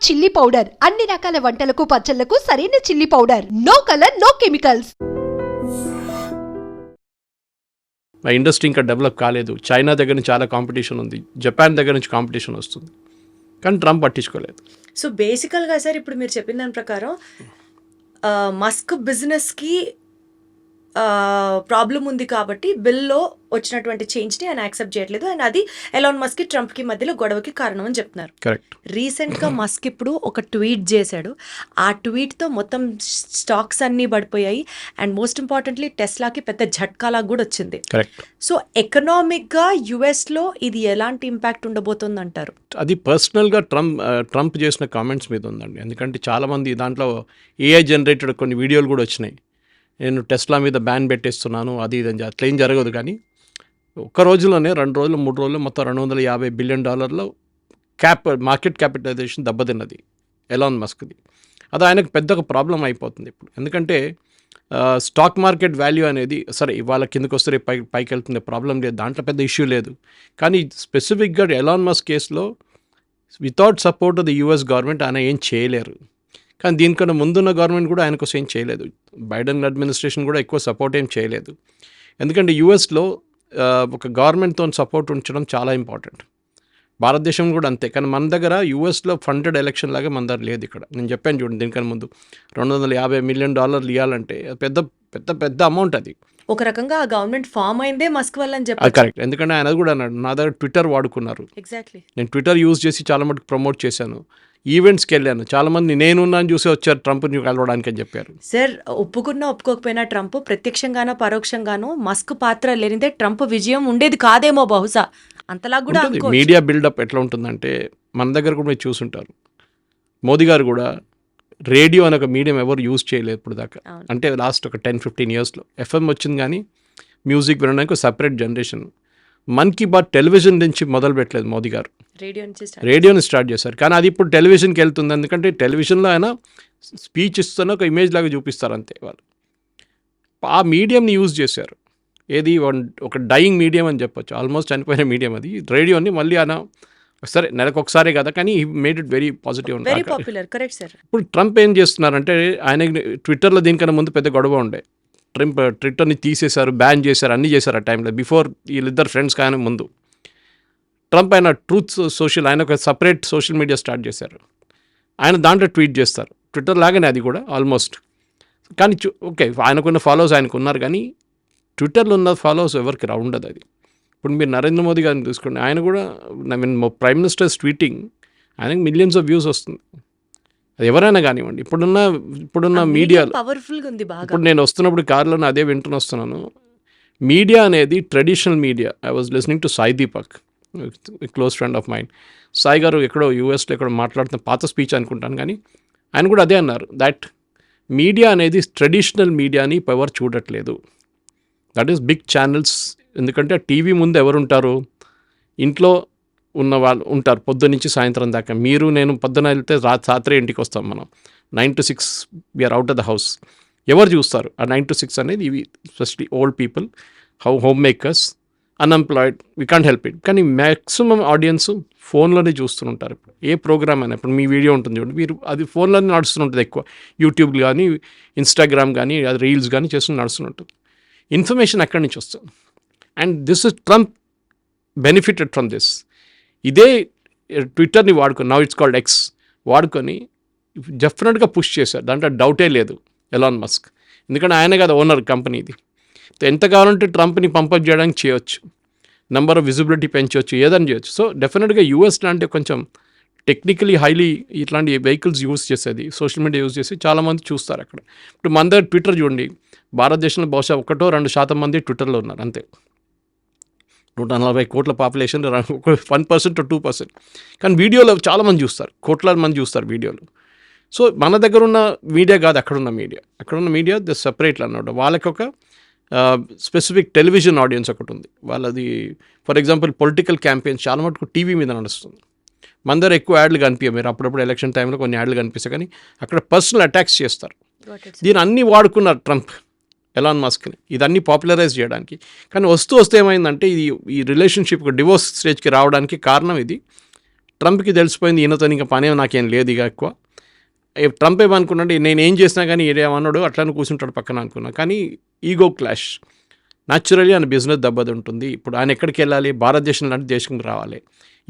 Chilli powder అన్ని రకాల వంటలకు పచ్చళ్లకు సరైన chilli powder. No colour no chemicals. ఆ ఇండస్ట్రీ ఇంకా డెవలప్ కాలేదు. చైనా దగ్గర నుంచి చాలా కాంపిటీషన్ ఉంది, జపాన్ దగ్గర నుంచి కాంపిటీషన్ వస్తుంది, కానీ ట్రంప్ పట్టించుకోలేదు. సో బేసికల్గా సార్ ఇప్పుడు మీరు చెప్పిన దాని ప్రకారం మస్క్ బిజినెస్కి ప్రాబ్లం ఉంది కాబట్టి బిల్లో వచ్చినటువంటి చేంజ్ని ఆయన యాక్సెప్ట్ చేయట్లేదు. అండ్ అది ఎలాన్ మస్క్ ట్రంప్కి మధ్యలో గొడవకి కారణం అని చెప్తున్నారు. కరెక్ట్. రీసెంట్గా మస్క్ ఇప్పుడు ఒక ట్వీట్ చేశాడు. ఆ ట్వీట్తో మొత్తం స్టాక్స్ అన్నీ పడిపోయాయి. అండ్ మోస్ట్ ఇంపార్టెంట్లీ టెస్లాకి పెద్ద ఝట్కాలా కూడా వచ్చింది. కరెక్ట్. సో ఎకనామిక్గా యుఎస్లో ఇది ఎలాంటి ఇంపాక్ట్ ఉండబోతుంది అంటారు? అది పర్సనల్గా ట్రంప్ చేసిన కామెంట్స్ మీద ఉందండి. ఎందుకంటే చాలామంది దాంట్లో ఏఐ జనరేటెడ్ కొన్ని వీడియోలు కూడా వచ్చినాయి. నేను టెస్లా మీద బ్యాన్ పెట్టేస్తున్నాను అది ఇది అని. అట్లా ఏం జరగదు. కానీ ఒక్క రోజులోనే 2 రోజులు 3 రోజులు మొత్తం $250 బిలియన్ మార్కెట్ క్యాపిటలైజేషన్ దెబ్బతిన్నది ఎలాన్ మస్క్ది. అది ఆయనకు పెద్ద ఒక ప్రాబ్లం అయిపోతుంది ఇప్పుడు. ఎందుకంటే స్టాక్ మార్కెట్ వాల్యూ అనేది సరే ఇవాళ కిందకు వస్తే పైకి వెళ్తుంది, ప్రాబ్లం లేదు, దాంట్లో పెద్ద ఇష్యూ లేదు. కానీ స్పెసిఫిక్గా ఎలాన్ మస్క్ కేసులో without support of the US government ఆయన ఏం చేయలేరు. కానీ దీనికన్నా ముందున్న గవర్నమెంట్ కూడా ఆయన కోసం ఏం చేయలేదు. బైడెన్ అడ్మినిస్ట్రేషన్ కూడా ఎక్కువ సపోర్ట్ ఏం చేయలేదు. ఎందుకంటే యూఎస్లో ఒక గవర్నమెంట్తో సపోర్ట్ ఉంచడం చాలా ఇంపార్టెంట్. భారతదేశం కూడా అంతే. కానీ మన దగ్గర యూఎస్లో ఫండెడ్ ఎలక్షన్ లాగా మన దగ్గర లేదు. ఇక్కడ నేను చెప్పాను చూడండి, దీనికన్నా ముందు $250 మిలియన్ ఇవ్వాలంటే పెద్ద పెద్ద పెద్ద అమౌంట్. అది ఒక రకంగా ఆ గవర్నమెంట్ ఫామ్ అయిందే మస్క్ వల్ల అని చెప్పి. కరెక్ట్. ఎందుకంటే ఆయన కూడా అన్నాడు, నా దగ్గర ట్విట్టర్ వాడుకున్నారు. ఎగ్జాక్ట్లీ. నేను ట్విట్టర్ యూజ్ చేసి చాలా మటుకు ప్రమోట్ చేశాను, ఈవెంట్స్కి వెళ్ళాను, చాలామంది నేనున్నాను చూసి వచ్చారు ట్రంప్ని కలవడానికి అని చెప్పారు. సార్ ఒప్పుకున్నా ఒప్పుకోకపోయినా ట్రంప్ ప్రత్యక్షంగానో పరోక్షంగానో మస్క్ పాత్ర లేనిదే ట్రంప్ విజయం ఉండేది కాదేమో బహుశా. అంతలా కూడా మీడియా బిల్డప్ ఎట్లా ఉంటుందంటే మన దగ్గర కూడా మీరు చూసుంటారు. మోదీ గారు కూడా రేడియో అనే ఒక మీడియం ఎవరు యూజ్ చేయలేదు ఇప్పుడు దాకా. అంటే లాస్ట్ ఒక 10-15 ఇయర్స్లో ఎఫ్ఎం వచ్చింది, కానీ మ్యూజిక్ వినడానికి ఒక separate generation. Mann Ki Baat television నుంచి మొదలు పెట్టలేదు మోదీ గారు, రేడియోని స్టార్ట్ చేశారు. కానీ అది ఇప్పుడు టెలివిజన్కి వెళ్తుంది. ఎందుకంటే టెలివిజన్లో ఆయన స్పీచ్ ఇస్తున్న ఒక ఇమేజ్ లాగా చూపిస్తారు అంతే. వాళ్ళు ఆ మీడియంని యూజ్ చేశారు. ఏది ఒక డయింగ్ మీడియం అని చెప్పొచ్చు, ఆల్మోస్ట్ చనిపోయిన మీడియం అది. రేడియోని మళ్ళీ ఆయన సరే నెలకు ఒకసారే కదా, కానీ he made it very positive. ఇప్పుడు ట్రంప్ ఏం చేస్తున్నారంటే ఆయన ట్విట్టర్లో దీనికన్నా ముందు పెద్ద గొడవ ఉండే. ట్విట్టర్ని తీసేశారు, బ్యాన్ చేశారు, అన్నీ చేశారు ఆ టైంలో. బిఫోర్ వీళ్ళిద్దరు ఫ్రెండ్స్ కానీ ముందు ట్రంప్ ఆయన ట్రూత్ సోషల్ ఆయన ఒక సపరేట్ సోషల్ మీడియా స్టార్ట్ చేశారు. ఆయన దాంట్లో ట్వీట్ చేస్తారు, ట్విట్టర్ లాగానే అది కూడా ఆల్మోస్ట్. కానీ ఓకే ఆయనకున్న ఫాలోవర్స్ ఆయనకు ఉన్నారు, కానీ ట్విట్టర్లో ఉన్న ఫాలోవర్స్ ఎవరికి ఉండదు అది. ఇప్పుడు మీరు నరేంద్ర మోదీ గారిని చూసుకోండి, ఆయన కూడా ప్రైమ్ మినిస్టర్స్ ట్వీటింగ్ ఆయనకు మిలియన్స్ ఆఫ్ వ్యూస్ వస్తుంది. అది ఎవరైనా కానివ్వండి. ఇప్పుడున్న మీడియాలో పవర్ఫుల్గా ఉంది బాగా. ఇప్పుడు నేను వస్తున్నప్పుడు కార్లో అదే వింటుని వస్తున్నాను. మీడియా అనేది traditional media. I was listening to Sai Deepak, close friend of mind. Sai గారు ఎక్కడో యూఎస్లో ఎక్కడో మాట్లాడుతున్న పాత స్పీచ్ అనుకుంటాను, కానీ ఆయన కూడా అదే అన్నారు, దట్ మీడియా అనేది ట్రెడిషనల్ మీడియాని పవర్ చూడట్లేదు. That is big channels. ఎందుకంటే టీవీ ముందు ఎవరు ఉంటారు? ఇంట్లో ఉన్న వాళ్ళు ఉంటారు పొద్దున్న నుంచి సాయంత్రం దాకా. మీరు నేను పొద్దున వెళ్తే రాత్రి ఇంటికి వస్తాం మనం. 9 to 6 we're out of the house. ఎవరు చూస్తారు ఆ 9 to 6 అనేది? ఇవి specially old people, homemakers, unemployed, we can't help it. కానీ మ్యాక్సిమం ఆడియన్స్ ఫోన్లోనే చూస్తుంటారు. ఇప్పుడు ఏ ప్రోగ్రామ్ అయినా, ఇప్పుడు మీ వీడియో ఉంటుంది చూడండి, మీరు అది ఫోన్లోనే నడుస్తుంటుంది ఎక్కువ. యూట్యూబ్ కానీ ఇన్స్టాగ్రామ్ కానీ అది రీల్స్ కానీ చేస్తూ నడుస్తుంటుంది. ఇన్ఫర్మేషన్ అక్కడి నుంచి వస్తుంది. And this is Trump benefited from this. ఇదే ట్విట్టర్ని వాడుకొని, నౌ ఇట్స్ కాల్డ్ ఎక్స్, వాడుకొని డెఫినెట్గా పుష్ చేశారు, దాంట్లో డౌటే లేదు ఎలాన్ మస్క్. ఎందుకంటే ఆయన కదా ఓనర్ కంపెనీది. ఎంత కావాలంటే ట్రంప్ని పంపప్ చేయడానికి చేయొచ్చు, నెంబర్ ఆఫ్ విజిబిలిటీ పెంచవచ్చు, ఏదైనా చేయొచ్చు. సో డెఫినెట్గా యూఎస్ లాంటి కొంచెం టెక్నికలీ హైలీ ఇట్లాంటి వెహికల్స్ యూస్ చేసేది, సోషల్ మీడియా యూస్ చేసి చాలామంది చూస్తారు అక్కడ. ఇప్పుడు మన దగ్గర ట్విట్టర్ చూడండి, భారతదేశంలో బహుశా 1-2% మంది ట్విట్టర్లో ఉన్నారు అంతే. 140 కోట్ల పాపులేషన్, 1% to 2%. కానీ వీడియోలో చాలామంది చూస్తారు, కోట్లాది మంది చూస్తారు వీడియోలు. సో మన దగ్గర ఉన్న మీడియా కాదు అక్కడున్న మీడియా ద సపరేట్లు అన్నమాట. వాళ్ళకి ఒక స్పెసిఫిక్ టెలివిజన్ ఆడియన్స్ ఒకటి ఉంది వాళ్ళది. ఫర్ ఎగ్జాంపుల్ పొలిటికల్ క్యాంపెయిన్స్ చాలా మటుకు టీవీ మీద నడుస్తుంది. మన దగ్గర ఎక్కువ యాడ్లు కనిపించాయి, మీరు అప్పుడప్పుడు ఎలక్షన్ టైంలో కొన్ని యాడ్లు కనిపిస్తాయి, కానీ అక్కడ పర్సనల్ అటాక్స్ చేస్తారు. దీని అన్నీ వాడుకున్నారు ట్రంప్, ఎలాన్ మస్క్ని, ఇదన్నీ పాపులరైజ్ చేయడానికి. కానీ వస్తే ఏమైందంటే ఈ రిలేషన్షిప్ డివోర్స్ స్టేజ్కి రావడానికి కారణం ఇది ట్రంప్కి తెలిసిపోయింది ఈయనతో ఇంకా పని నాకేం లేదు ఇక ఎక్కువ. ట్రంప్ ఏమనుకున్నాడు, నేను ఏం చేసినా కానీ ఏమన్నాడు అట్లానే కూర్చుంటాడు పక్కన అనుకున్నా. కానీ ఈగో క్లాష్, న్యాచురల్లీ ఆయన బిజినెస్ దెబ్బతింటుంది. ఇప్పుడు ఆయన ఎక్కడికి వెళ్ళాలి, భారతదేశం లాంటి దేశంకి రావాలి.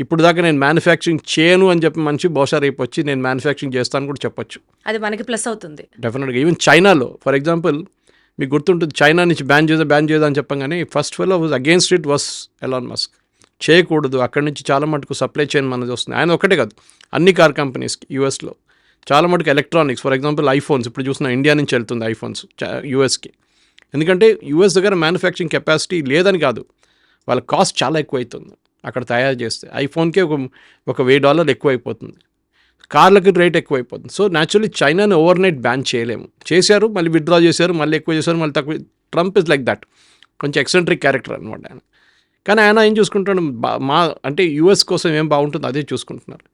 ఇప్పుడు దాకా నేను మ్యానుఫ్యాక్చరింగ్ చేయను అని చెప్పి మనిషి బహుశా రేపు వచ్చి నేను మ్యానుఫ్యాక్చరింగ్ చేస్తాను కూడా చెప్పొచ్చు. అది మనకి ప్లస్ అవుతుంది డెఫినెట్గా. ఈవెన్ చైనాలో ఫర్ ఎగ్జాంపుల్ మీకు గుర్తుంటుంది, చైనా నుంచి బ్యాన్ చేద్దాం అని చెప్పగానే first fellow was against it was Elon Musk. చేయకూడదు, అక్కడి నుంచి చాలా మటుకు సప్లై చైన్ మనది వస్తుంది. ఆయన ఒకటే కాదు, అన్ని కార్ కంపెనీస్కి యూఎస్లో చాలా మటుకు ఎలక్ట్రానిక్స్, ఫర్ ఎగ్జాంపుల్ ఐఫోన్స్ ఇప్పుడు చూసిన ఇండియా నుంచి వెళ్తుంది ఐఫోన్స్ యూఎస్కి. ఎందుకంటే యూఎస్ దగ్గర మ్యానుఫ్యాక్చరింగ్ కెపాసిటీ లేదని కాదు, వాళ్ళ కాస్ట్ చాలా ఎక్కువ అవుతుంది అక్కడ తయారు చేస్తే. ఐఫోన్కే ఒక $1000 ఎక్కువ అయిపోతుంది, కార్లకి రేట్ ఎక్కువ అయిపోతుంది. సో న్యాచురల్లీ చైనాని ఓవర్ నైట్ బ్యాన్ చేయలేము. చేశారు, మళ్ళీ విత్డ్రా చేశారు, మళ్ళీ ఎక్కువ చేశారు, మళ్ళీ తక్కువ. ట్రంప్ ఇస్ లైక్ దట్, కొంచెం ఎక్సెంట్రిక్ క్యారెక్టర్ అనమాట ఆయన. కానీ ఆయన ఏం చూసుకుంటాడు, అంటే యూఎస్ కోసం ఏం బాగుంటుందో అదే చూసుకుంటున్నారు.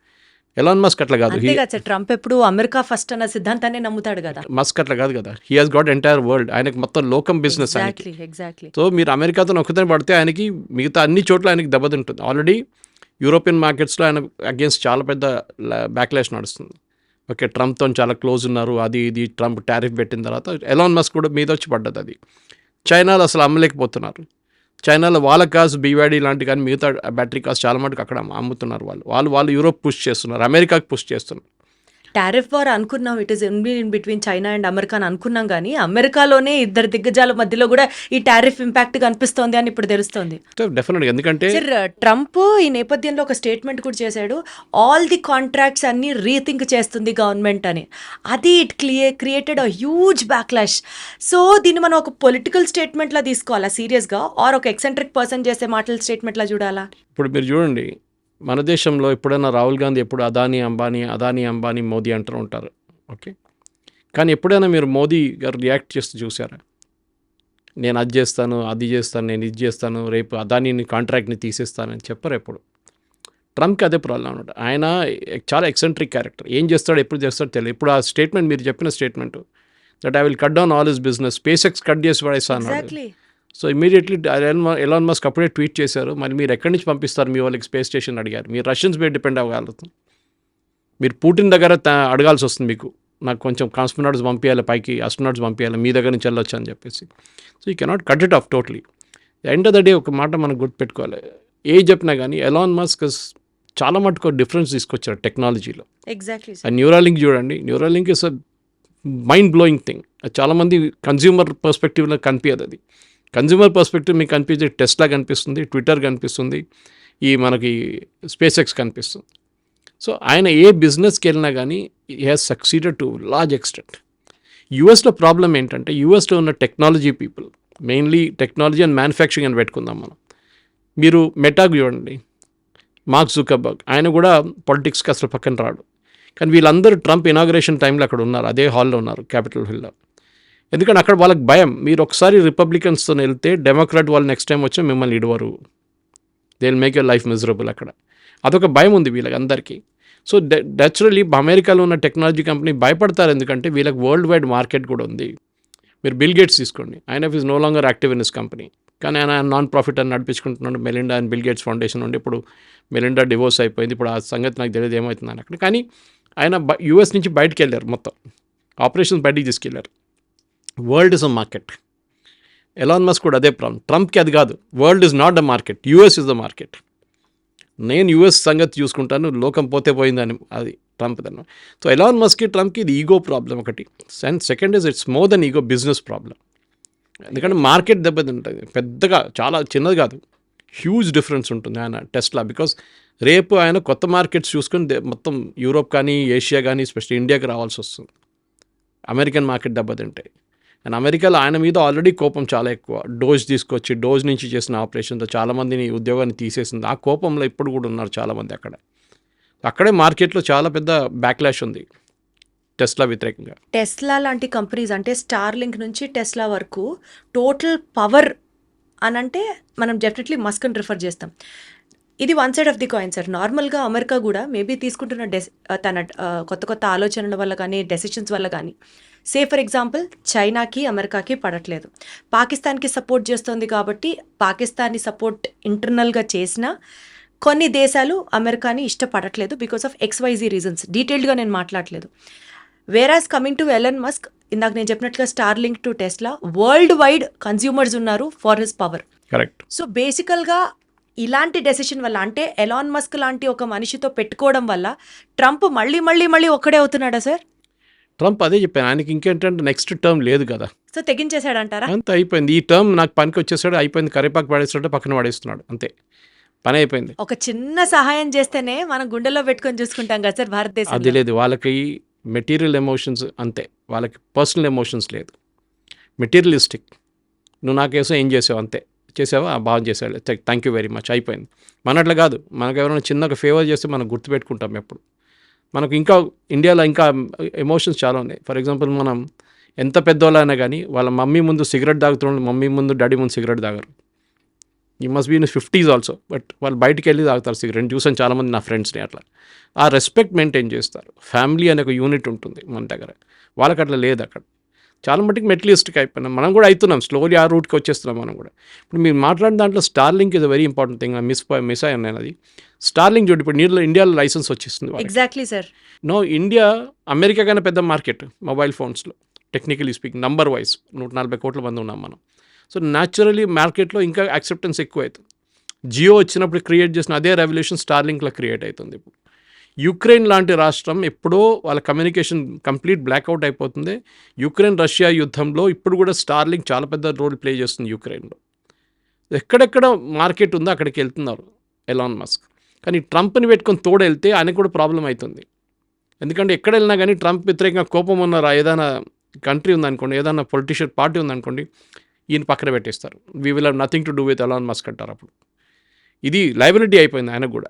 ఎలాన్ మస్క్ అట్లా కాదు. ట్రంప్ ఎప్పుడు అమెరికా ఫస్ట్ అన్న సిద్ధాంతాన్ని నమ్ముతాడు కదా. మస్క్ అట్లా కాదు కదా, he has got entire world. ఆయనకి మొత్తం లోకం బిజినెస్. ఎగ్జాక్ట్లీ. సో మీరు అమెరికాతో ఒక్కదాన్ని పడితే ఆయనకి మిగతా అన్ని చోట్ల ఆయనకి దెబ్బతింటుంది. ఆల్రెడీ యూరోపియన్ మార్కెట్స్లో ఆయన అగేన్స్ట్ చాలా పెద్ద బ్యాక్లాష్ నడుస్తుంది. ఓకే, ట్రంప్తో చాలా క్లోజ్ ఉన్నారు, అది ఇది ట్రంప్ టారిఫ్ పెట్టిన తర్వాత ఎలాన్ మస్క్ కూడా మీద వచ్చి పడ్డది. అది చైనాలో అసలు అమ్మలేకపోతున్నారు. చైనాలో వాళ్ళ కాస్ట్ BYD లాంటి కానీ మిగతా బ్యాటరీ కాస్ట్ చాలా మటుకు అక్కడ అమ్ముతున్నారు. వాళ్ళు యూరోప్ పుష్ చేస్తున్నారు, అమెరికాకి పుష్ చేస్తున్నారు. టారిఫ్ వార్ అనుకున్నాం, it is in between China and America అని అనుకున్నాం, కానీ అమెరికాలోనే ఇద్దరు దిగ్గజాల మధ్యలో కూడా ఈ టారిఫ్ ఇంపాక్ట్ కనిపిస్తోంది అని ఇప్పుడు తెలుస్తోంది. డెఫినెట్గా. ఎందుకంటే ట్రంప్ ఈ నేపథ్యంలో ఒక స్టేట్మెంట్ కూడా చేశాడు, ఆల్ ది కాంట్రాక్ట్స్ అన్ని రీథింక్ చేస్తుంది గవర్నమెంట్ అని. అది it created a huge backlash. So దీన్ని మనం ఒక పొలిటికల్ స్టేట్మెంట్లా తీసుకోవాలా సీరియస్గా, ఆర్ ఒక ఎక్సెంట్రిక్ పర్సన్ చేసే మాటల స్టేట్మెంట్లా చూడాలా? ఇప్పుడు మీరు చూడండి, మన దేశంలో ఎప్పుడైనా రాహుల్ గాంధీ ఎప్పుడు అదానీ అంబానీ మోదీ అంటూ ఉంటారు. ఓకే, కానీ ఎప్పుడైనా మీరు మోదీ గారు రియాక్ట్ చేస్తూ చూసారా? నేను అది చేస్తాను, అది చేస్తాను, నేను ఇది చేస్తాను, రేపు అదానీని కాంట్రాక్ట్ని తీసేస్తానని చెప్పరు ఎప్పుడు. ట్రంప్కి అదే ప్రాబ్లం అనమాట. ఆయన చాలా ఎక్సెంట్రిక్ క్యారెక్టర్, ఏం చేస్తాడు ఎప్పుడు చేస్తాడో తెలియదు. ఇప్పుడు ఆ స్టేట్మెంట్ మీరు చెప్పిన statement that I will cut down all his business, SpaceX cut చేసి పడేస్తాను. సో ఇమీడియట్లీ ఎలాన్ మస్క్ అప్పుడే ట్వీట్ చేశారు, మరి మీరు ఎక్కడి నుంచి పంపిస్తారు మీ వాళ్ళకి స్పేస్ స్టేషన్ అడిగారు. మీరు రష్యన్స్ మీద డిపెండ్ అవ్వగలుగుతాం, మీరు పుటిన్ దగ్గర అడగాల్సి వస్తుంది, మీకు నాకు కొంచెం కాస్మోనాట్స్ పంపించాలి, పైకి ఆస్ట్రోనాట్స్ పంపించాలి, మీ దగ్గర నుంచి వెళ్ళొచ్చు అని చెప్పేసి. So you cannot cut it of totally. End of the day ఒక మాట మనం గుర్తుపెట్టుకోవాలి, ఏ చెప్పినా కానీ ఎలాన్ మస్క్ చాలా మటుకు డిఫరెన్స్ తీసుకొచ్చారు టెక్నాలజీలో. ఎగ్జాక్ట్లీ. న్యూరాలింక్ చూడండి, Neuralink is a mind blowing thing. చాలామంది కన్జ్యూమర్ పర్స్పెక్టివ్లో కనిపించదు. అది కన్జ్యూమర్ పర్స్పెక్టివ్ మీకు కనిపించే టెస్లా కనిపిస్తుంది, ట్విట్టర్ కనిపిస్తుంది, ఈ మనకి SpaceX కనిపిస్తుంది. సో ఆయన ఏ బిజినెస్కి వెళ్ళినా కానీ he has succeeded to large extent. యూఎస్లో ప్రాబ్లం ఏంటంటే, యూఎస్లో ఉన్న technology people, mainly technology and manufacturing అని పెట్టుకుందాం మనం. మీరు మెటాకు చూడండి, మార్క్ జుకర్బర్గ్, ఆయన కూడా పాలిటిక్స్కి అసలు పక్కన రాడు. కానీ వీళ్ళందరూ ట్రంప్ ఇనాగ్రేషన్ టైంలో అక్కడ ఉన్నారు, అదే హాల్లో ఉన్నారు, క్యాపిటల్ హిల్లో. ఎందుకంటే అక్కడ వాళ్ళకి భయం, మీరు ఒకసారి రిపబ్లికన్స్తో వెళ్తే డెమోక్రాట్ వాళ్ళు నెక్స్ట్ టైం వచ్చి మిమ్మల్ని ఇడవరు, they will make your life miserable. అక్కడ అదొక భయం ఉంది వీళ్ళకి అందరికీ. సో న్యాచురల్లీ అమెరికాలో ఉన్న టెక్నాలజీ కంపెనీ భయపడతారు, ఎందుకంటే వీళ్ళకి వరల్డ్ వైడ్ మార్కెట్ కూడా ఉంది. మీరు బిల్ గేట్స్ తీసుకోండి, ఆయన is no longer active in his company, కానీ ఆయన నాన్ ప్రాఫిట్ అని నడిపించుకుంటున్నాడు. Melinda and Bill Gates foundation ఉండి, ఇప్పుడు మెలిండా డివోర్స్ అయిపోయింది, ఇప్పుడు ఆ సంగతి నాకు తెలియదు ఏమవుతుందని అక్కడ. కానీ ఆయన యూఎస్ నుంచి బయటికి వెళ్ళారు, మొత్తం ఆపరేషన్స్ బయటికి తీసుకెళ్లారు. World is a market. Elon Musk కూడా అదే ప్రాబ్లం. ట్రంప్కి అది కాదు, world is not the market, US is the market. నేను యూఎస్ సంగతి చూసుకుంటాను, లోకం పోతే పోయిందని అది ట్రంప్ దన్న. సో ఎలాన్ మస్క్కి ట్రంప్కి ఇది ఈగో ప్రాబ్లం ఒకటి, and second is it's more than ego, business problem. ఎందుకంటే మార్కెట్ దెబ్బతింటుంది, పెద్దగా చాలా చిన్నది కాదు, హ్యూజ్ డిఫరెన్స్ ఉంటుంది ఆయన టెస్లా. బికాస్ రేపు ఆయన కొత్త మార్కెట్స్ చూసుకొని మొత్తం యూరోప్ కానీ ఏషియా కానీ స్పెషల్లీ ఇండియాకి రావాల్సి వస్తుంది. అమెరికన్ మార్కెట్ దెబ్బతింటాయి. అండ్ అమెరికాలో ఆయన మీద ఆల్రెడీ కోపం చాలా ఎక్కువ. డోజ్ నుంచి చేసిన ఆపరేషన్తో చాలామందిని ఉద్యోగాన్ని తీసేసింది. ఆ కోపంలో ఇప్పుడు కూడా ఉన్నారు చాలామంది అక్కడే మార్కెట్లో చాలా పెద్ద బ్యాక్లాష్ ఉంది టెస్లా వ్యతిరేకంగా. టెస్లా లాంటి కంపెనీస్ అంటే స్టార్లింక్ నుంచి టెస్లా వరకు టోటల్ పవర్ అని అంటే మనం డెఫినెట్లీ మస్క్ని ప్రిఫర్ చేస్తాం. ఇది one side of the coin sir. నార్మల్గా అమెరికా కూడా మేబీ తీసుకుంటున్న తన కొత్త ఆలోచనల వల్ల కానీ డెసిషన్స్ వల్ల కానీ, సే ఫర్ ఎగ్జాంపుల్ చైనాకి అమెరికాకి పడట్లేదు, పాకిస్తాన్కి సపోర్ట్ చేస్తుంది కాబట్టి పాకిస్తాన్ని సపోర్ట్ ఇంటర్నల్గా చేసినా కొన్ని దేశాలు అమెరికాని ఇష్టపడట్లేదు బికాస్ ఆఫ్ XYZ రీజన్స్. డీటెయిల్డ్గా నేను మాట్లాడలేదు. Whereas coming to Elon Musk, ఇందాక నేను చెప్పినట్లుగా Starlink to Tesla, world wide consumers ఉన్నారు for his power. Correct. So బేసికల్గా ఇలాంటి డెసిషన్ వల్ల, అంటే ఎలాన్ మస్క్ లాంటి ఒక మనిషితో పెట్టుకోవడం వల్ల ట్రంప్ మళ్ళీ మళ్ళీ మళ్ళీ ఒక్కడే అవుతున్నాడా సార్? ట్రంప్ అదే చెప్పాను, ఆయనకి ఇంకేంటంటే నెక్స్ట్ టర్మ్ లేదు కదా, సో తెగించేశాడంటారా? అంత అయిపోయింది. ఈ టర్మ్ నాకు పనికి వచ్చేసాడు, అయిపోయింది, కరేపాకు పడేస్తాడు, పక్కన పడేస్తున్నాడు, అంతే, పని అయిపోయింది. ఒక చిన్న సహాయం చేస్తేనే మనం గుండెల్లో పెట్టుకొని చూసుకుంటాం కదా సార్ భారతదేశం. అది లేదు, వాళ్ళకి మెటీరియల్ ఎమోషన్స్ అంతే, వాళ్ళకి పర్సనల్ ఎమోషన్స్ లేదు, మెటీరియలిస్టిక్. నువ్వు నాకేసో ఏం చేసావు అంతే, చేసావా బాగా చేసావు, థ్యాంక్ యూ వెరీ మచ్, అయిపోయింది. మనట్లా కాదు, మనకు ఎవరైనా చిన్న ఒక ఫేవర్ చేస్తే మనం గుర్తుపెట్టుకుంటాం ఎప్పుడు. మనకు ఇంకా ఇండియాలో ఇంకా ఎమోషన్స్ చాలా ఉన్నాయి. ఫర్ ఎగ్జాంపుల్, మనం ఎంత పెద్దవాళ్ళైనా కానీ వాళ్ళ మమ్మీ ముందు సిగరెట్ తాగుతున్న మమ్మీ ముందు డాడీ ముందు సిగరెట్ తాగరు. ఈ must be in 50s also, but వాళ్ళు బయటికి వెళ్ళి తాగుతారు సిగరెట్. చూసాను చాలామంది నా ఫ్రెండ్స్ని అట్లా. ఆ రెస్పెక్ట్ మెయింటైన్ చేస్తారు. ఫ్యామిలీ అనే ఒక యూనిట్ ఉంటుంది మన దగ్గర, వాళ్ళకి అట్లా లేదు అక్కడ. చాలా మట్టుకు మెటలిస్టిక్ అయిపోయినాం, మనం కూడా అవుతున్నాం, స్లోలీ ఆ రూట్కి వచ్చేస్తున్నాం మనం కూడా. ఇప్పుడు మీరు మాట్లాడిన దాంట్లో Starlink is a very important thing. Miss అయ్యాను నేను అది. స్టార్లింక్ చూడు, ఇప్పుడు ఇండియాలో లైసెన్స్ వచ్చేస్తుంది. Exactly sir. No, India America కన్నా పెద్ద మార్కెట్ మొబైల్ ఫోన్స్లో, టెక్నికలీ స్పీకింగ్, నంబర్ వైజ్ 140 కోట్ల మంది ఉన్నాం మనం. సో న్యాచురలీ మార్కెట్లో ఇంకా యాక్సెప్టెన్స్ ఎక్కువ అవుతుంది. జియో వచ్చినప్పుడు క్రియేట్ చేసిన అదే రెవల్యూషన్ స్టార్లింక్లో క్రియేట్ అవుతుంది. ఇప్పుడు యుక్రెయిన్ లాంటి రాష్ట్రం ఎప్పుడో వాళ్ళ కమ్యూనికేషన్ కంప్లీట్ బ్లాక్అవుట్ అయిపోతుంది. యుక్రెయిన్ రష్యా యుద్ధంలో ఇప్పుడు కూడా స్టార్లింక్ చాలా పెద్ద రోల్ ప్లే చేస్తుంది యుక్రెయిన్లో. ఎక్కడెక్కడ మార్కెట్ ఉందో అక్కడికి వెళ్తున్నారు ఎలాన్ మస్క్. కానీ ట్రంప్ని పెట్టుకొని తోడు వెళ్తే ఆయనకు కూడా ప్రాబ్లం అవుతుంది. ఎందుకంటే ఎక్కడ వెళ్ళినా కానీ ట్రంప్ వ్యతిరేకంగా కోపం ఉన్నారా, ఏదైనా కంట్రీ ఉందనుకోండి, ఏదైనా పొలిటీషియన్ పార్టీ ఉందనుకోండి, ఈయన పక్కన పెట్టేస్తారు. We will have nothing to do with Elon Musk అంటారు. అప్పుడు ఇది లయబిలిటీ అయిపోయింది ఆయనకు కూడా.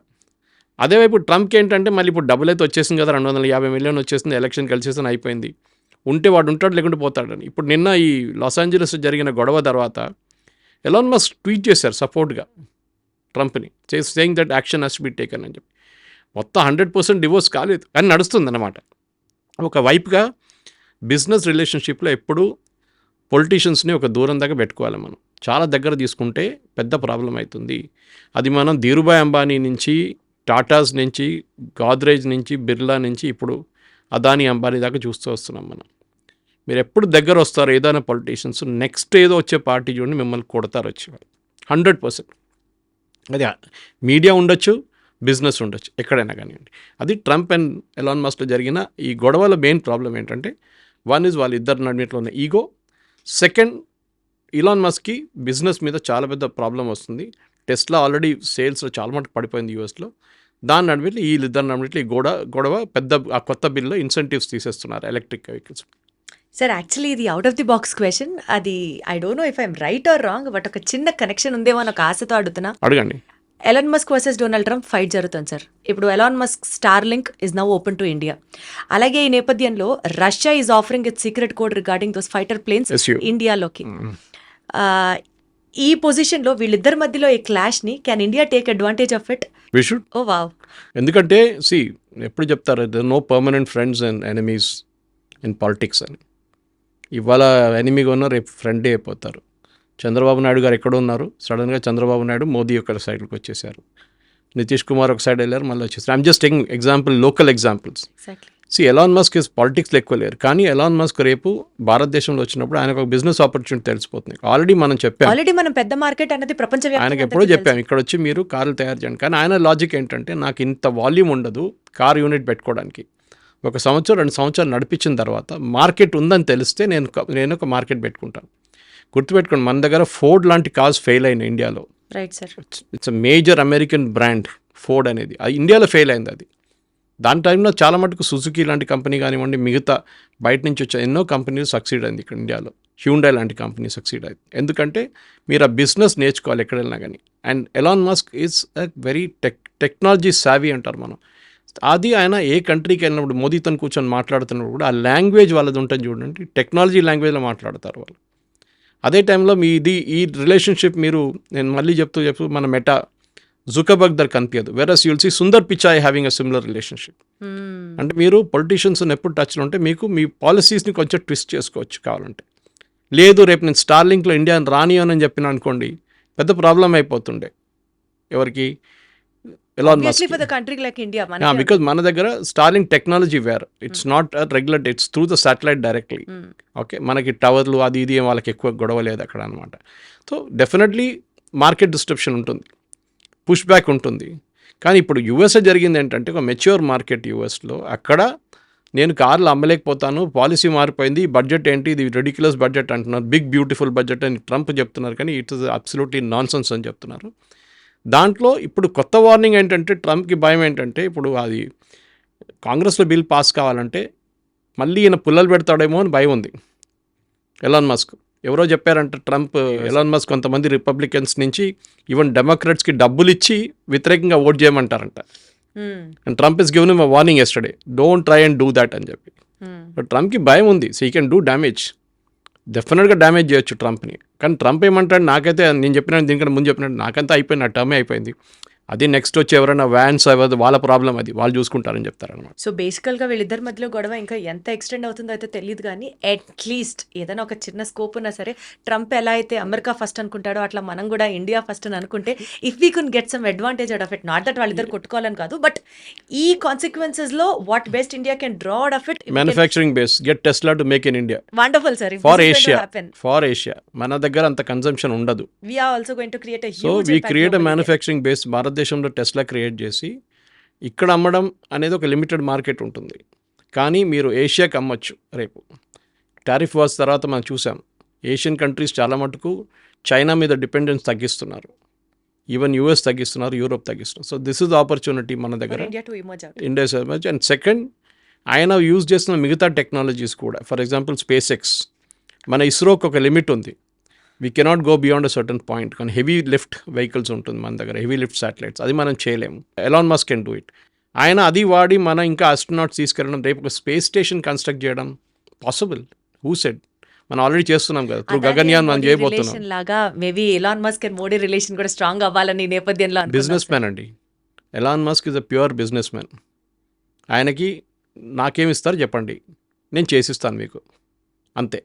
అదేవైపు ట్రంప్కి ఏంటంటే మళ్ళీ ఇప్పుడు డబ్బులు అయితే వచ్చేసింది కదా, 250 మిలియన్ వచ్చేసింది, ఎలక్షన్ కలిసేసిన అయిపోయింది, ఉంటే వాడు ఉంటాడు లేకుంటే పోతాడని. ఇప్పుడు నిన్న ఈ లాస్ ఏంజలస్ జరిగిన గొడవ తర్వాత ఎలాన్ మస్క్ ట్వీట్ చేశారు సపోర్ట్గా ట్రంప్ని, saying that action has to be taken అని చెప్పి. మొత్తం 100% డివోర్స్ కాలేదు కానీ నడుస్తుంది అన్నమాట. ఒక వైపుగా బిజినెస్ రిలేషన్షిప్లో ఎప్పుడు పొలిటీషియన్స్ని ఒక దూరం దాకా పెట్టుకోవాలి మనం. చాలా దగ్గర తీసుకుంటే పెద్ద ప్రాబ్లం అవుతుంది. అది మనం ధీరుభాయ్ అంబానీ నుంచి, టాటాస్ నుంచి, గాద్రేజ్ నుంచి, బిర్లా నుంచి ఇప్పుడు అదానీ అంబానీ దాకా చూస్తూ వస్తున్నాం మనం. మీరు ఎప్పుడు దగ్గర వస్తారు ఏదైనా పొలిటీషియన్స్, నెక్స్ట్ ఏదో వచ్చే పార్టీ చూడండి మిమ్మల్ని కొడతారు వచ్చి 100%. అది మీడియా ఉండొచ్చు, బిజినెస్ ఉండొచ్చు, ఎక్కడైనా కానివ్వండి. అది ట్రంప్ అండ్ ఎలాన్ మస్క్లో జరిగిన ఈ గొడవల మెయిన్ ప్రాబ్లం ఏంటంటే, వన్ ఇస్ వాళ్ళిద్దరు నడిమిట్లో ఉన్న ఈగో, సెకండ్ ఎలాన్ మస్క్కి బిజినెస్ మీద చాలా పెద్ద ప్రాబ్లం వస్తుంది. టెస్లా ఆల్రెడీ సేల్స్లో చాలా మటుకు పడిపోయింది యూఎస్లో. దాని నడిమిట్లో వీళ్ళిద్దరు నడిమిట్లో ఈ గొడవ పెద్ద ఆ కొత్త బిల్లో ఇన్సెంటివ్స్ తీసేస్తున్నారు ఎలక్ట్రిక్ వెహికల్స్. సార్ యాక్చువల్లీ ఇది out of the box question, అది I don't know if I'm right or wrong, but ఒక చిన్న కనెక్షన్ ఉందేమో అని ఒక ఆశతో అడుగుతున్నా. అడగండి. Elon Musk versus Donald Trump fight జరుగుతుంది సార్. ఇప్పుడు Elon Musk Starlink is now open to India. అలాగే ఈ నేపథ్యంలో Russia is offering its secret code regarding those fighter planes ఇండియాలోకి. ఈ పొజిషన్లో వీళ్ళిద్దరి మధ్యలో ఈ క్లాష్ని can India take advantage of it? We should. Oh wow. ఎందుకంటే ఎప్పుడు చెప్తారు, there no permanent friends and enemies in politics అని. ఇవాళ ఎనిమీగా ఉన్న రేపు ఫ్రెండే అయిపోతారు. చంద్రబాబు నాయుడు గారు ఎక్కడ ఉన్నారు, సడన్గా చంద్రబాబు నాయుడు మోదీ ఒక సైడ్కి వచ్చేసారు, నితీష్ కుమార్ ఒక సైడ్ వెళ్ళారు, మళ్ళీ వచ్చేసారు. I'm just taking example, local examples. Elon Musk is పాలిటిక్స్లో ఎక్కువ లేరు, కానీ ఎలాన్ మస్క్ రేపు భారతదేశంలో వచ్చినప్పుడు ఆయనకు ఒక బిజినెస్ ఆపర్చునిటీ తెలిసిపోతుంది. ఆల్రెడీ మనం పెద్ద మార్కెట్ అనేది ప్రపంచవ్యాప్తంగా ఆయనకు ఎప్పుడో చెప్పాము, ఇక్కడ వచ్చి మీరు కార్లు తయారు చేయండి. కానీ ఆయన లాజిక్ ఏంటంటే, నాకు ఇంత వాల్యూమ్ ఉండదు కార్ యూనిట్ పెట్టుకోవడానికి, 1 సంవత్సరం 2 సంవత్సరాలు నడిపించిన తర్వాత మార్కెట్ ఉందని తెలిస్తే నేను ఒక మార్కెట్ పెట్టుకుంటాను. గుర్తుపెట్టుకోండి, మన దగ్గర ఫోర్డ్ లాంటి కార్స్ ఫెయిల్ అయినాయి ఇండియాలో. Right sir. It's a major American brand Ford అనేది, అది ఇండియాలో ఫెయిల్ అయింది. అది దాని టైంలో చాలా మటుకు సుజుకి లాంటి కంపెనీ కానివ్వండి, మిగతా బయట నుంచి వచ్చే ఎన్నో కంపెనీలు సక్సీడ్ అయింది ఇక్కడ ఇండియాలో. హ్యూండై లాంటి కంపెనీ సక్సీడ్ అయింది. ఎందుకంటే మీరు ఆ బిజినెస్ నేర్చుకోవాలి ఎక్కడ వెళ్ళినా కానీ. And Elon Musk is a very technology savvy అంటారు మనం. అది ఆయన ఏ కంట్రీకి వెళ్ళినప్పుడు మోదీతో కూర్చొని మాట్లాడుతున్నప్పుడు కూడా ఆ లాంగ్వేజ్ వాళ్ళది ఉంటుంది చూడండి, టెక్నాలజీ లాంగ్వేజ్లో మాట్లాడతారు వాళ్ళు. అదే టైంలో ఈ రిలేషన్షిప్ నేను మళ్ళీ చెప్తూ మన మెటా జుకర్బర్గ్ దగ్గర కనిపించదు. Whereas you'll see Sundar Pichai having a similar relationship. అంటే మీరు పొలిటీషియన్స్ ఎప్పుడు టచ్లో ఉంటే మీకు మీ పాలసీస్ని కొంచెం ట్విస్ట్ చేసుకోవచ్చు కావాలంటే. లేదు రేపు నేను స్టార్లింక్లో ఇండియా రానియనని చెప్పిన అనుకోండి, పెద్ద ప్రాబ్లం అయిపోతుండే. ఎవరికి? Elon Obviously Musk for the country like India, మనకి బికాజ్ మన దగ్గర starling technology where it's not regular, it's through the satellite directly. Okay, మనకి టవర్లు అది ఇది ఏం వాళ్ళకి ఎక్కువ గొడవ లేదు అక్కడ అనమాట. సో డెఫినెట్లీ మార్కెట్ డిస్ట్రప్షన్ ఉంటుంది, పుష్ బ్యాక్ ఉంటుంది. కానీ ఇప్పుడు యూఎస్ఏ జరిగింది ఏంటంటే ఒక మెచ్యూర్ మార్కెట్ యూఎస్లో, అక్కడ నేను కార్లు అమ్మలేకపోతాను, పాలసీ మారిపోయింది, బడ్జెట్ ఏంటి ఇది రెడిక్యులస్ బడ్జెట్ అంటున్నారు, బిగ్ బ్యూటిఫుల్ బడ్జెట్ అని ట్రంప్ చెప్తున్నారు, కానీ it is absolutely non sense అని చెప్తున్నారు. దాంట్లో ఇప్పుడు కొత్త వార్నింగ్ ఏంటంటే ట్రంప్కి భయం ఏంటంటే ఇప్పుడు అది కాంగ్రెస్లో బిల్ పాస్ కావాలంటే మళ్ళీ ఈయన పుల్లలు పెడతాడేమో అని భయం ఉంది ఎలాన్ మస్క్. ఎవరో చెప్పారంటే ట్రంప్ ఎలాన్ మస్క్ కొంతమంది రిపబ్లికన్స్ నుంచి ఈవెన్ డెమోక్రాట్స్కి డబ్బులు ఇచ్చి వ్యతిరేకంగా ఓట్ చేయమంటారంట. And Trump is given him a warning yesterday, don't try and do that అని చెప్పి. బట్ ట్రంప్కి భయం ఉంది, so he can do damage, డెఫినెట్గా డ్యామేజ్ చేయొచ్చు ట్రంప్ని. కానీ ట్రంప్ ఏమంటాడు, నాకైతే నేను చెప్పినట్టు దీనికంటే ముందు చెప్పినట్టు నాకంతా అయిపోయింది, నా టర్మే అయిపోయింది, అది నెక్స్ట్ వచ్చి ఎవరైనా వ్యాన్స్ అవ్వదు వాళ్ళ ప్రాబ్లం, అది వాళ్ళు చూసుకుంటారని చెప్తారనమాట. సో బేసికల్గా వీళ్ళిద్దరి మధ్యలో గొడవ ఇంకా ఎంత ఎక్స్టెండ్ అవుతుందో అయితే తెలియదు, కానీ అట్లీస్ట్ ఏదైనా ఒక చిన్న స్కోప్ ఉన్నా సరే ట్రంప్ ఎలా అయితే అమెరికా ఫస్ట్ అనుకుంటాడో అట్లా మనం కూడా ఇండియా ఫస్ట్ అని అనుకుంటే if we can get some advantage out of it, not that వాళ్ళిద్దరు కొట్టుకోవాలని కాదు, బట్ ఈ కాన్సిక్వెన్సెస్లో what best India can draw out of it. Manufacturing base, get Tesla to make in India. Wonderful sir. Far Asia మన దగ్గర అంత consumption ఉండదు. We are also going to create a huge so we impact create a globally. Manufacturing base, భారతదేశంలో Tesla create చేసి ఇక్కడ అమ్మడం అనేది ఒక లిమిటెడ్ మార్కెట్ ఉంటుంది. కానీ మీరు ఏషియాకి అమ్మొచ్చు రేపు. టారిఫ్ వార్స్ తర్వాత మనం చూసాం ఏషియన్ కంట్రీస్ చాలా మటుకు చైనా మీద డిపెండెన్స్ తగ్గిస్తున్నారు, ఈవెన్ యూఎస్ తగ్గిస్తున్నారు, యూరోప్ తగ్గిస్తున్నారు. సో దిస్ ఇస్ ఆపర్చునిటీ మన For దగ్గర India to emerge out. India సర్మచ్. అండ్ సెకండ్, ఆయన యూజ్ చేస్తున్న మిగతా టెక్నాలజీస్ కూడా, ఫర్ ఎగ్జాంపుల్ స్పేస్ ఎక్స్, మన ఇస్రోకి ఒక లిమిట్ ఉంది, we cannot go beyond a certain point. కానీ హెవీ లిఫ్ట్ వెహికల్స్ ఉంటుంది మన దగ్గర, హెవీ లిఫ్ట్ శాటిలైట్స్, అది మనం చేయలేము. Elon Musk can do it. ఆయన అది వాడి మన ఇంకా ఆస్ట్రోనాట్స్ తీసుకెళ్ళడం, రేపు ఒక స్పేస్ స్టేషన్ కన్స్ట్రక్ట్ చేయడం పాసిబుల్. Who said? మనం ఆల్రెడీ చేస్తున్నాం కదా, త్రూ గగన్యాన్ మనం చేయబోతున్నాం. రిలేషన్ లాగా maybe Elon Musk and Modi relation కూడా స్ట్రాంగ్ అవ్వాలని నేపథ్యంలో బిజినెస్ మ్యాన్ అండి Elon Musk is a pure business man. ఆయనకి నాకేమిస్తారు చెప్పండి, నేను చేసిస్తాను మీకు, అంతే.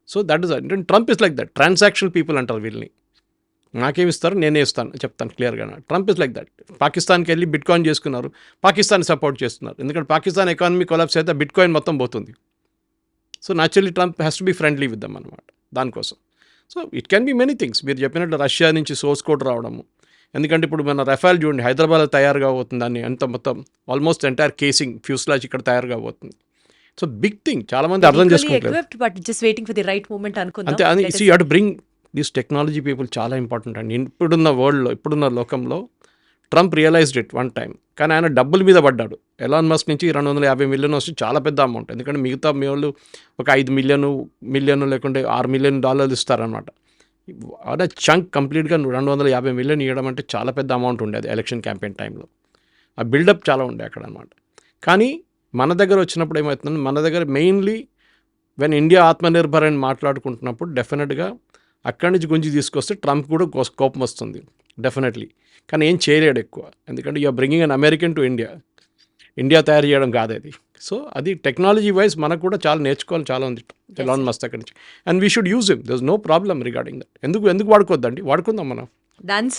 So that is Trump is like that. Transactional people అంటారు వీళ్ళని. నాకేమిస్తారు నేనే ఇస్తాను చెప్తాను క్లియర్గా. Trump is like that. పాకిస్తాన్కి వెళ్ళి బిట్ కాయిన్ చేసుకున్నారు, పాకిస్తాన్ సపోర్ట్ చేస్తున్నారు, ఎందుకంటే పాకిస్తాన్ ఎకానమీ కొలాప్స్ అయితే బిట్ కాయిన్ మొత్తం పోతుంది. So naturally Trump has to be friendly with them అనమాట దానికోసం. So it can be many things. మీరు చెప్పినట్టు రష్యా నుంచి సోర్స్ కోడ్ రావడము, ఎందుకంటే ఇప్పుడు మన రఫాల్ చూడండి హైదరాబాద్లో తయారుగా అవుతుంది, దాన్ని అంత మొత్తం ఆల్మోస్ట్ ఎంటైర్ కేసింగ్ ఫ్యూస్లాజ్ ఇక్కడ తయారుగా అవుతుంది. సో బిగ్ థింగ్, చాలా మంది అర్థం చేసుకోవట్లేదు. But just waiting for the right moment అనుకుందాం. అంతే, అది you have to bring this technology people, చాలా ఇంపార్టెంట్ అండి. ఇప్పుడున్న వరల్డ్లో, ఇప్పుడున్న లోకంలో Trump realised it one time, కానీ ఆయన డబ్బుల మీద పడ్డాడు. ఎలాన్ మస్క్ నుంచి 250 మిలియన్ వస్తే చాలా పెద్ద అమౌంట్, ఎందుకంటే మిగతా మీ వాళ్ళు ఒక 5 మిలియన్ లేకుంటే $6 మిలియన్ ఇస్తారనమాట. అదే చంక్ కంప్లీట్గా 250 మిలియన్ ఇవ్వడం అంటే చాలా పెద్ద అమౌంట్ ఉండేది ఎలక్షన్ క్యాంపెయిన్ టైంలో. ఆ బిల్డప్ చాలా ఉండే అక్కడ అనమాట. కానీ మన దగ్గర వచ్చినప్పుడు ఏమవుతుందంటే, మన దగ్గర మెయిన్లీ వెన్ ఇండియా ఆత్మనిర్భర్ అని మాట్లాడుకుంటున్నప్పుడు డెఫినెట్గా అక్కడి నుంచి గుంజి తీసుకొస్తే ట్రంప్ కూడా కోపం వస్తుంది డెఫినెట్లీ. కానీ ఏం చేయలేడు ఎక్కువ, ఎందుకంటే you're bringing an American to India తయారు చేయడం కాదు అది. సో అది టెక్నాలజీ వైజ్ మనకు కూడా చాలా నేర్చుకోవాలి, చాలా ఉంది ఎలాన్ మస్క్ అక్కడి నుంచి. And we should use him, there is no problem regarding that. ఎందుకు వాడుకోవద్దండి, వాడుకుందాం మనం. Done, sir.